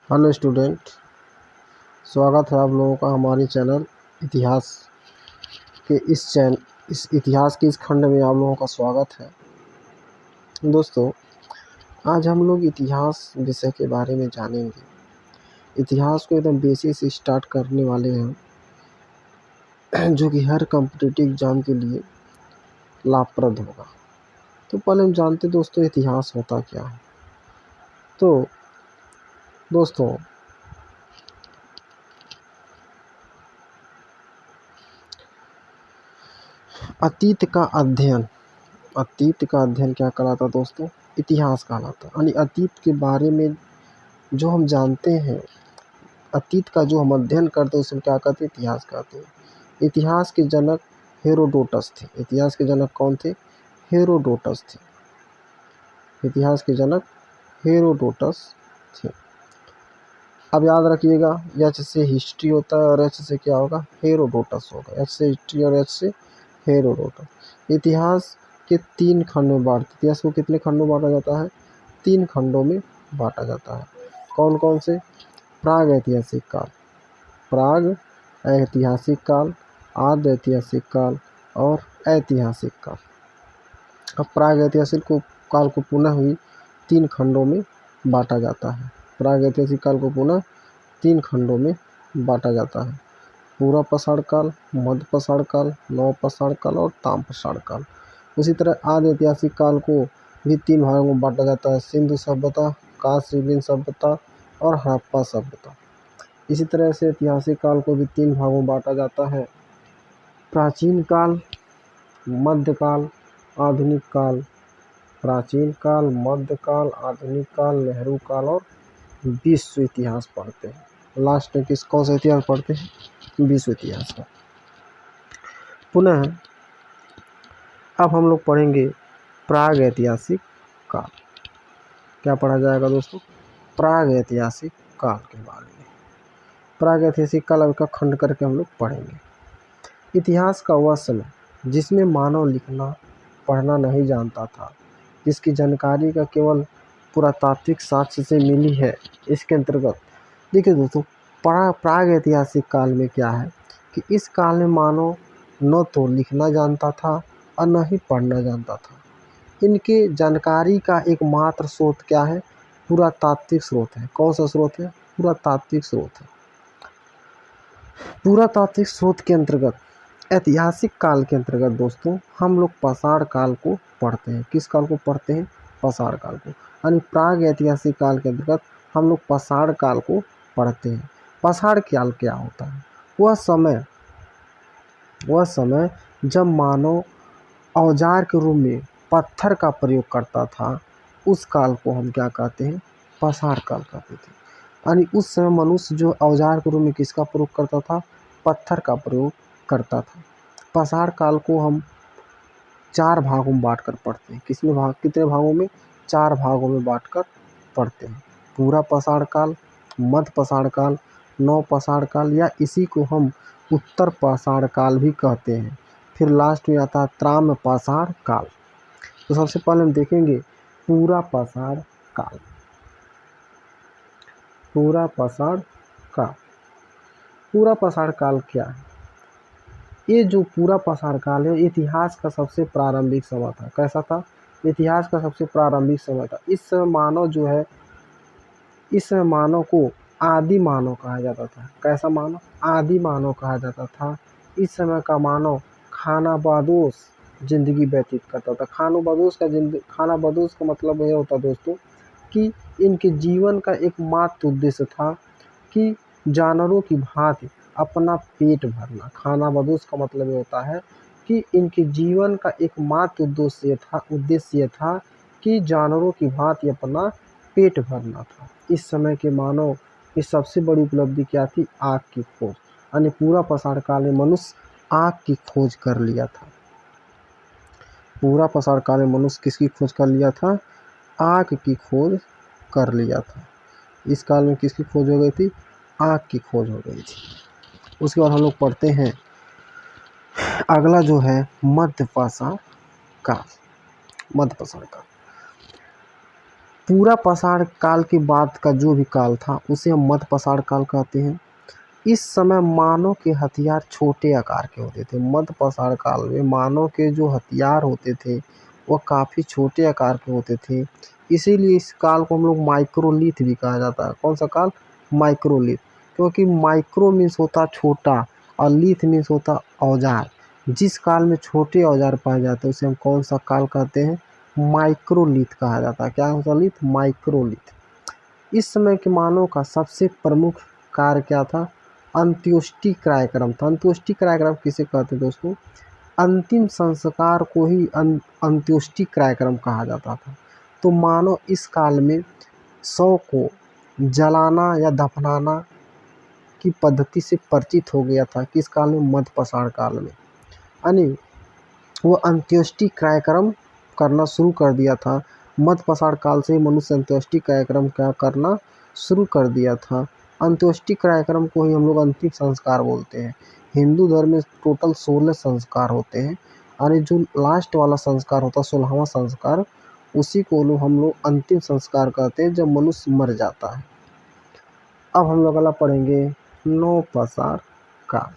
Hello student, स्वागत है आप लोगों का हमारे चैनल इतिहास के इस इतिहास के इस खंड में आप लोगों का स्वागत है। दोस्तों, आज हम लोग इतिहास विषय के बारे में जानेंगे। इतिहास को एकदम बेसिक से स्टार्ट करने वाले हैं, जो कि हर कॉम्पिटिटिव एग्जाम के लिए लाभप्रद होगा। तो पहले हम जानते दोस्तों इतिहास होता क्या है। तो दोस्तों, अतीत का अध्ययन क्या कहलाता दोस्तों? इतिहास कहलाता। यानी अतीत के बारे में जो हम जानते हैं, अतीत का जो हम अध्ययन करते हैं उसे क्या कहते हैं? इतिहास कहते हैं। इतिहास के जनक हेरोडोटस थे। इतिहास के जनक कौन थे? हेरोडोटस थे। इतिहास के जनक हेरोडोटस थे। अब याद रखिएगा, एच से हिस्ट्री होता है और एच से क्या होगा? हेरोडोटस होगा। एच से हिस्ट्री और एच से हेरोडोटस। इतिहास के 3 खंड में बांटते। इतिहास को कितने खंडों में बांटा जाता है? 3 खंडों में बांटा जाता है। कौन कौन से? प्राग ऐतिहासिक काल, आद्य ऐतिहासिक काल और ऐतिहासिक काल। अब प्राग ऐतिहासिक काल को पुनः हुई 3 खंडों में बांटा जाता है। प्राग ऐतिहासिक काल को पुनः 3 खंडों में बांटा जाता है। पूर्व पाषाण काल, मध्य पाषाण काल, नव पाषाण काल और ताम्र पाषाण काल। उसी तरह आदि ऐतिहासिक काल को भी 3 भागों में बांटा जाता है। सिंधु सभ्यता, कांस्य सभ्यता और हड़प्पा सभ्यता। इसी तरह से ऐतिहासिक काल को भी 3 भागों में बांटा जाता है। प्राचीन काल, मध्यकाल, आधुनिक काल। प्राचीन काल, मध्यकाल, आधुनिक काल, नेहरू काल और विश्व इतिहास पढ़ते हैं। लास्ट में कौन सा इतिहास पढ़ते हैं? विश्व इतिहास का। पुनः अब हम लोग पढ़ेंगे प्राग ऐतिहासिक काल। क्या पढ़ा जाएगा दोस्तों? प्राग ऐतिहासिक काल के बारे में। प्राग ऐतिहासिक काल का खंड करके हम लोग पढ़ेंगे। इतिहास का वह समय जिसमें मानव लिखना पढ़ना नहीं जानता था, जिसकी जानकारी का केवल पुरातात्विक साक्ष्य से मिली है। इसके अंतर्गत देखिए दोस्तों, प्राग ऐतिहासिक काल में क्या है कि इस काल में मानव न तो लिखना जानता था और न ही पढ़ना जानता था। इनके जानकारी का एकमात्र स्रोत क्या है? पुरातात्विक स्रोत है। कौन सा स्रोत है? पुरातात्विक स्रोत है। पुरातात्विक स्रोत के अंतर्गत ऐतिहासिक काल के अंतर्गत दोस्तों हम लोग पाषाण काल को पढ़ते हैं। किस काल को पढ़ते हैं? पाषाण काल को। यानी प्राग ऐतिहासिक काल के अंतर्गत हम लोग पाषाण काल को पढ़ते हैं। पाषाण काल क्या होता है? वह समय जब मानव औजार के रूप में पत्थर का प्रयोग करता था, उस काल को हम क्या कहते हैं? पाषाण काल कहते थे। यानी उस समय मनुष्य जो औजार के रूप में किसका प्रयोग करता था? पत्थर का प्रयोग करता था। पाषाण काल को हम 4 भागों में बांटकर पढ़ते हैं। कितने भागों में? 4 भागों में बांटकर पढ़ते हैं। पूरा पाषाण काल, मध्य पाषाण काल, नव पाषाण काल या इसी को हम उत्तर पाषाण काल भी कहते हैं। फिर लास्ट में आता है ताम्र पाषाण काल। तो सबसे पहले हम देखेंगे पूरा पाषाण काल। पूरा पाषाण काल। पूरा पाषाण काल क्या है? ये जो पूरा पाषाण काल है, इतिहास का सबसे प्रारंभिक समय था। कैसा था? इतिहास का सबसे प्रारंभिक समय था। इस समय मानव को आदि मानव कहा जाता था। कैसा मानव? आदि मानव कहा जाता था। इस समय का मानव खानाबदोश जिंदगी व्यतीत करता था। खानाबदोश का मतलब यह होता दोस्तों कि इनके जीवन का एकमात्र उद्देश्य था कि जानवरों की भांति अपना पेट भरना। खानाबदोश का मतलब ये होता है कि इनके जीवन का एकमात्र उद्देश्य था कि जानवरों की भांति अपना पेट भरना था। इस समय के मानव की सबसे बड़ी उपलब्धि क्या थी? आग की खोज। यानी पूरा पाषाण काल में मनुष्य आग की खोज कर लिया था। पूरा पाषाण काल में मनुष्य किसकी खोज कर लिया था? आग की खोज कर लिया था। इस काल में किसकी खोज हो गई थी? आग की खोज हो गई थी। उसके बाद हम लोग पढ़ते हैं अगला जो है मध्य पाषाण काल। मध्य पाषाण काल। पूरा पाषाण काल के बाद का जो भी काल था उसे हम मध्य पाषाण काल कहते हैं। इस समय मानव के हथियार छोटे आकार के होते थे। मध्य पाषाण काल में मानव के जो हथियार होते थे वह काफ़ी छोटे आकार के होते थे। इसीलिए इस काल को हम लोग माइक्रोलिथ भी कहा जाता है। कौन सा काल? माइक्रोलिथ। क्योंकि माइक्रो मीन्स होता छोटा और लिथ मीन्स होता औजार। जिस काल में छोटे औजार पाए जाते हैं उसे हम कौन सा काल कहते हैं? माइक्रोलिथ कहा जाता है। क्या होता? लिथ, माइक्रोलिथ। इस समय के मानव का सबसे प्रमुख कार्य क्या था? अंत्योष्टि क्रियाक्रम था। अंत्योष्टि क्रियाक्रम किसे कहते हैं दोस्तों? अंतिम संस्कार को ही अंत्योष्टि क्रियाक्रम कहा जाता था। तो मानव इस काल में शव को जलाना या दफनाना की पद्धति से परिचित हो गया था। किस काल में? मध्य पाषाण काल में। यानी वो अंत्योष्टि क्रियाक्रम करना शुरू कर दिया था। मध्य पाषाण काल से ही मनुष्य अंत्योष्टि क्रियाक्रम क्या करना शुरू कर दिया था। अंत्योष्टि क्रियाक्रम को ही हम लोग अंतिम संस्कार बोलते हैं। हिंदू धर्म में टोटल 16 संस्कार होते हैं और जो लास्ट वाला संस्कार होता है 16वां संस्कार, उसी को हम लोग अंतिम संस्कार कहते हैं जब मनुष्य मर जाता है। अब हम लोग अगला पढ़ेंगे नव पाषाण काल।